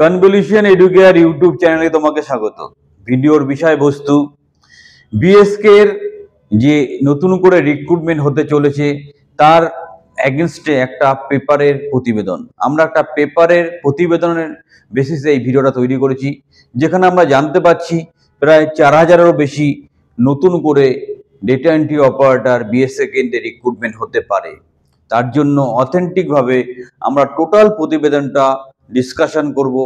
Convolution educare YouTube চ্যানেলে তোমাকে স্বাগত। ভিডিওর বিষয়বস্তু বিএসকে এর যে নতুন করে রিক্রুটমেন্ট হতে চলেছে তার এগেনস্টে একটা পেপারের প্রতিবেদন। আমরা একটা পেপারের প্রতিবেদনের বেসিসে এই ভিডিওটা তৈরি করেছি, যেখানে আমরা জানতে পারছি প্রায় 4000-এরও বেশি নতুন করে ডেটা এন্ট্রি অপারেটর বিএসকে কেন্দ্রে রিক্রুটমেন্ট হতে পারে। তার জন্য অথেন্টিকভাবে আমরা টোটাল প্রতিবেদনটা ডিসকাশন করব।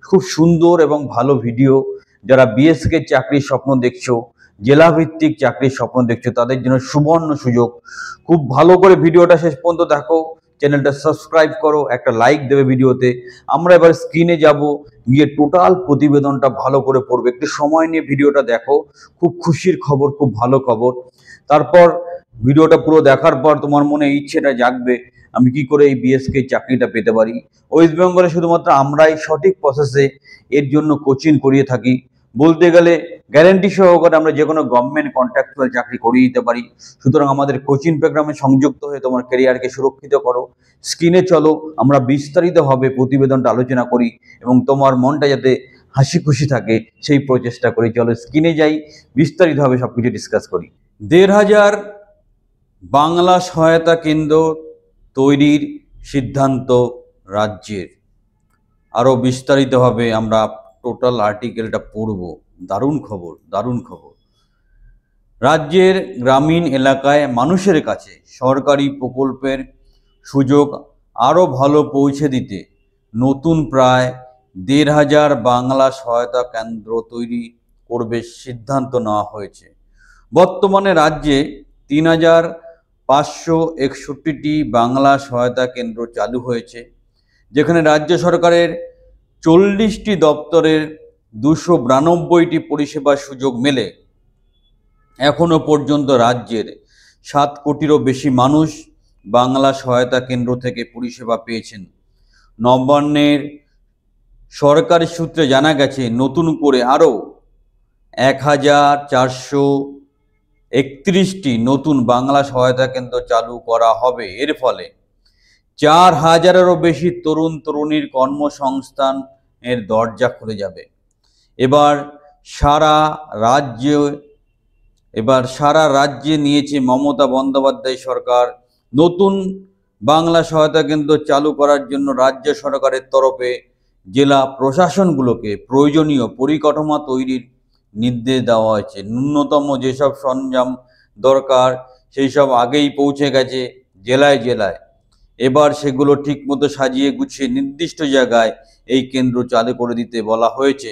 খুব সুন্দর এবং ভালো ভিডিও। যারা বিএসকে চাকরির স্বপ্ন দেখছো, জেলাভিত্তিক চাকরির স্বপ্ন দেখছো, তাদের জন্য সুবর্ণ সুযোগ। খুব ভালো করে ভিডিওটা শেষ পর্যন্ত দেখো, চ্যানেলটা সাবস্ক্রাইব করো, একটা লাইক দেবে ভিডিওতে। আমরা এবার স্ক্রিনে যাব, গিয়ে টোটাল প্রতিবেদনটা ভালো করে পড়বে। একটু সময় নিয়ে ভিডিওটা দেখো, খুব খুশির খবর, খুব ভালো খবর। তারপর ভিডিওটা পুরো দেখার পর তোমার মনে ইচ্ছেটা জাগবে, আমি কি করে এই বিএসকে চাকরিটা পেতে পারি। ওয়েস্ট বেঙ্গলে শুধুমাত্র আমরাই সঠিক প্রসেসে এর জন্য কোচিং করিয়ে থাকি। বলতে গেলে গ্যারান্টি সহকারে আমরা যে কোনো গভর্নমেন্ট কন্ট্রাকচুয়াল চাকরি করিয়ে দিতে পারি। সুতরাং আমাদের কোচিং প্রোগ্রামে সংযুক্ত হয়ে তোমার ক্যারিয়ারকে সুরক্ষিত করো। স্ক্রিনে চলো, আমরা বিস্তারিতভাবে প্রতিবেদনটা আলোচনা করি এবং তোমার মনটা যাতে হাসি খুশি থাকে সেই প্রচেষ্টা করি। চলো স্ক্রিনে যাই, বিস্তারিতভাবে সবকিছু ডিসকাস করি। 1500 বাংলা সহায়তা কেন্দ্র তৈরির সিদ্ধান্ত রাজ্যের। আরও বিস্তারিতভাবে আমরা টোটাল আর্টিকেলটা পড়ব। দারুণ খবর, দারুণ খবর। রাজ্যের গ্রামীণ এলাকায় মানুষের কাছে সরকারি প্রকল্পের সুযোগ আরও ভালো পৌঁছে দিতে নতুন প্রায় 1500 বাংলা সহায়তা কেন্দ্র তৈরি করবে সিদ্ধান্ত নেওয়া হয়েছে। বর্তমানে রাজ্যে 3561টি বাংলা সহায়তা কেন্দ্র চালু হয়েছে, যেখানে রাজ্য সরকারের 40টি দপ্তরের 292টি পরিষেবার সুযোগ মেলে। এখনো পর্যন্ত রাজ্যের 7 কোটিরও বেশি মানুষ বাংলা সহায়তা কেন্দ্র থেকে পরিষেবা পেয়েছেন। নবান্নের সরকারি সূত্রে জানা গেছে, নতুন করে আরও 1431টি নতুন বাংলা সহায়তা কেন্দ্র চালু করা হবে। এর ফলে 4000-এরও বেশি তরুণ তরুণীর কর্মসংস্থানের দরজা খুলে যাবে। এবার সারা রাজ্যে নিয়েছে মমতা বন্দ্যোপাধ্যায় সরকার। নতুন বাংলা সহায়তা কেন্দ্র চালু করার জন্য রাজ্য সরকারের তরফে জেলা প্রশাসনগুলোকে প্রয়োজনীয় পরিকাঠামো তৈরির নির্দেশ দেওয়া হয়েছে। ন্যূনতম যেসব সরঞ্জাম দরকার সেই সব আগেই পৌঁছে গেছে জেলায় জেলায়। এবার সেগুলো ঠিকমতো সাজিয়ে গুছিয়ে নির্দিষ্ট জায়গায় এই কেন্দ্র চালু করে দিতে বলা হয়েছে।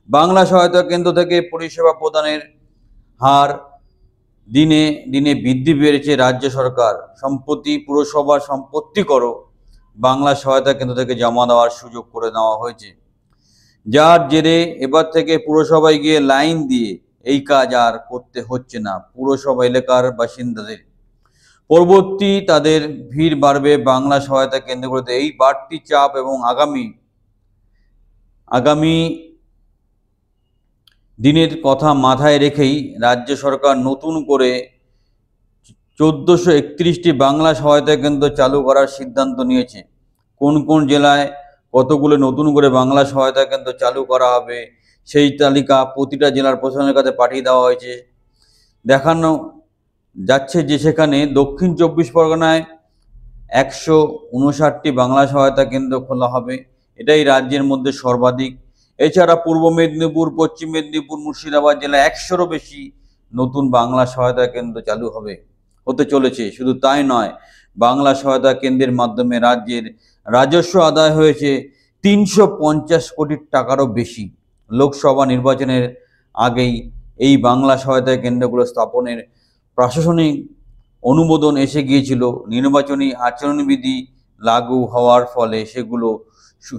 বাংলা সহায়তা কেন্দ্র থেকে পরিষেবা প্রদানের হার দিনে দিনে বৃদ্ধি পেয়েছে রাজ্য সরকার। সম্প্রতি পুরসভার সম্পত্তি করও বাংলা সহায়তা কেন্দ্র থেকে জমা দেওয়ার সুযোগ করে দেওয়া হয়েছে, যার জেরে এবার থেকে পুরসভায় গিয়ে লাইন দিয়ে এই কাজ আর করতে হচ্ছে না পুরসভা এলাকার বাসিন্দাদের। পরবর্তী তাদের ভিড় বাড়বে বাংলা সহায়তা কেন্দ্রগুলোতে। এই বাড়তি চাপ এবং আগামী দিনের কথা মাথায় রেখেই রাজ্য সরকার নতুন করে 1431টি বাংলা সহায়তা কেন্দ্র চালু করার সিদ্ধান্ত নিয়েছে। কোন কোন জেলায় কতগুলো নতুন করে বাংলা সহায়তা কেন্দ্র চালু করা হবে সেই তালিকা প্রতিটা জেলার প্রশাসনের কাছে পাঠিয়ে দেওয়া হয়েছে। দেখানো যাচ্ছে যে সেখানে দক্ষিণ 24 পরগনায় 159টি বাংলা সহায়তা কেন্দ্র খোলা হবে। এটাই রাজ্যের মধ্যে সর্বাধিক। এছাড়া পূর্ব মেদিনীপুর, পশ্চিম মেদিনীপুর, মুর্শিদাবাদ জেলায় 100-রও বেশি নতুন বাংলা সহায়তা কেন্দ্র চালু হতে চলেছে। শুধু তাই নয়, বাংলা সহায়তা কেন্দ্রের মাধ্যমে রাজ্যের রাজস্ব আদায় হয়েছে 350 কোটি টাকারও বেশি। লোকসভা নির্বাচনের আগেই এই বাংলা সহায়তা কেন্দ্রগুলো স্থাপনের প্রশাসনিক অনুমোদন এসে গিয়েছিল। নির্বাচনী আচরণবিধি লাগু হওয়ার ফলে সেগুলো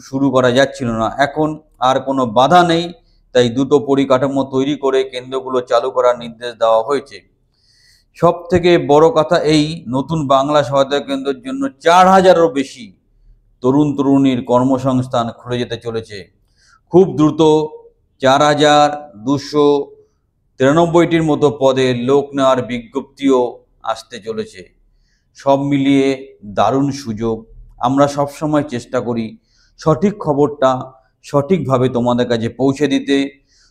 শুরু করা যাচ্ছিল না। এখন আর কোনো বাধা নেই, তাই দ্রুত পরিকাঠামো তৈরি করে কেন্দ্রগুলো চালু করার নির্দেশ দেওয়া হয়েছে। সব থেকে বড় কথা, এই নতুন বাংলা সহায়তা কেন্দ্রের জন্য 4000-এরও বেশি তরুণ তরুণীর কর্মসংস্থান খুলে যেতে চলেছে। খুব দ্রুত 4293টির মতো পদে লোক নেওয়ার বিজ্ঞপ্তিও আসতে চলেছে। সব মিলিয়ে দারুণ সুযোগ। আমরা সবসময় চেষ্টা করি সঠিক খবরটা সঠিকভাবে তোমাদের কাছে পৌঁছে দিতে।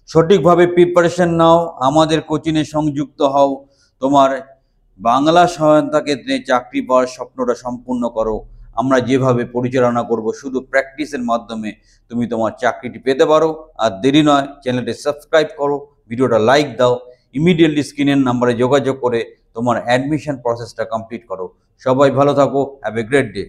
সঠিকভাবে প্রিপারেশন নাও, আমাদের কোচিংয়ে সংযুক্ত হও, তোমার বাংলা সহায়তা কেন্দ্রে চাকরি পাওয়ার স্বপ্নটা সম্পূর্ণ করো। আমরা যেভাবে পরিচালনা করব, শুধু প্র্যাকটিসের মাধ্যমে তুমি তোমার চাকরিটি পেতে পারো। আর দেরি নয়, চ্যানেলটি সাবস্ক্রাইব করো, ভিডিওটা লাইক দাও, ইমিডিয়েটলি স্ক্রিনের নাম্বারে যোগাযোগ করে তোমার অ্যাডমিশন প্রসেসটা কমপ্লিট করো। সবাই ভালো থাকো, হ্যাভ এ গ্রেট ডে।